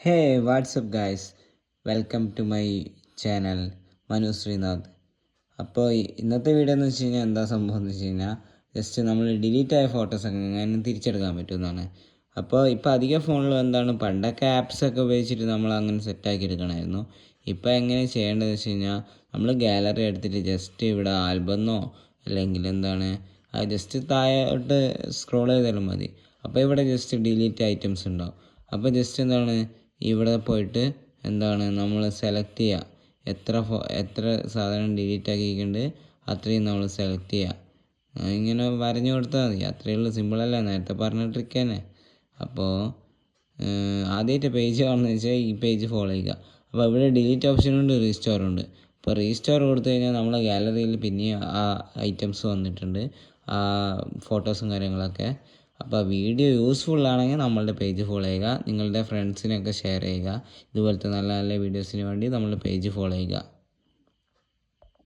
Hey what's up guys, welcome to my channel Manu Sreenath. അപ്പോൾ ഇന്നത്തെ video എന്ന് വെച്ച് കഴിഞ്ഞാൽ എന്താ സംഭവം എന്ന് വെച്ച് കഴിഞ്ഞാൽ ജസ്റ്റ് നമ്മൾ ഡിലീറ്റ് ആയ ഫോട്ടോസൊക്കെ എങ്ങനെ തിരിച്ചെടുക്കാൻ പറ്റുമെന്നാണ്. അപ്പോൾ ഇപ്പോൾ അധികം ഫോണിലും എന്താണ്, പണ്ടൊക്കെ ആപ്സൊക്കെ ഉപയോഗിച്ചിട്ട് നമ്മൾ അങ്ങനെ സെറ്റാക്കി എടുക്കണമായിരുന്നു. ഇപ്പോൾ എങ്ങനെ ചെയ്യേണ്ടതെന്ന് വെച്ച് കഴിഞ്ഞാൽ നമ്മൾ ഗാലറി എടുത്തിട്ട് ജസ്റ്റ് ഇവിടെ ആൽബന്നോ അല്ലെങ്കിൽ എന്താണ് ജസ്റ്റ് താഴോട്ട് സ്ക്രോൾ ചെയ്താലും മതി. അപ്പോൾ ഇവിടെ ജസ്റ്റ് ഡിലീറ്റ് ഐറ്റംസ് ഉണ്ടാവും. അപ്പോൾ ജസ്റ്റ് എന്താണ് ഇവിടെ പോയിട്ട് എന്താണ് നമ്മൾ സെലക്ട് ചെയ്യുക, എത്ര സാധനം ഡിലീറ്റ് ആക്കിയിട്ടുണ്ട് അത്രയും നമ്മൾ സെലക്ട് ചെയ്യുക. ഇങ്ങനെ വരഞ്ഞു കൊടുത്താൽ മതി, അത്രയേ ഉള്ളൂ. സിമ്പിളല്ല, നേരത്തെ പറഞ്ഞ ട്രിക്ക് തന്നെ. അപ്പോൾ ആദ്യമായിട്ട് പേജ് കാണുന്നത് വെച്ചാൽ ഈ പേജ് ഫോളോ ചെയ്യുക. അപ്പോൾ ഇവിടെ ഡിലീറ്റ് ഓപ്ഷനുണ്ട്, റീസ്റ്റോറുണ്ട്. ഇപ്പോൾ റീസ്റ്റോർ കൊടുത്തു കഴിഞ്ഞാൽ നമ്മളെ ഗാലറിയിൽ പിന്നെയും ആ ഐറ്റംസ് വന്നിട്ടുണ്ട്, ആ ഫോട്ടോസും കാര്യങ്ങളൊക്കെ. അപ്പോൾ വീഡിയോ യൂസ്ഫുൾ ആണെങ്കിൽ നമ്മളുടെ പേജ് ഫോളോ ചെയ്യുക, നിങ്ങളുടെ ഫ്രണ്ട്സിനൊക്കെ ഷെയർ ചെയ്യുക. ഇതുപോലത്തെ നല്ല നല്ല വീഡിയോസിന് വേണ്ടി നമ്മളുടെ പേജ് ഫോളോ ചെയ്യുക.